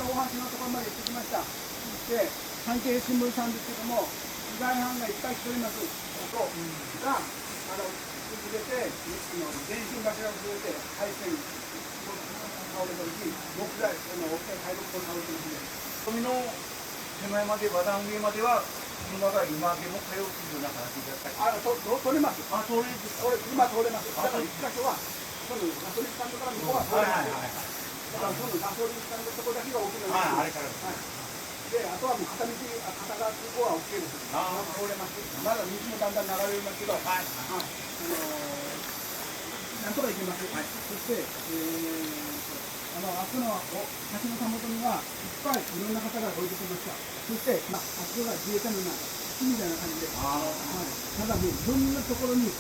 の大橋のところまで行ってきました。で、産経新聞さんですけども、被害犯がいっぱい来ております。音が、崩れて、電信柱が崩れて、配線、倒れた時、木材、大きな回路が倒れてますね。海の手前まで、和段上までは、車が今でも通うような形だったり。通れます。あ、通れる。車通れます。だから一箇所は、そのガソリンスタンドから向こうは通れます。だからそのガソリンスタンドのところだけが大きな。あれから。で、あとはもう片道、片側通行は OK です。通れます。まだ水もだんだん流れますけど、なんとか行けます。そして、あそこの橋のたもとには、いっぱいいろんな方が降りてきました。そして、あそこが自衛隊の基地みたいな感じで、ただもういろんなところに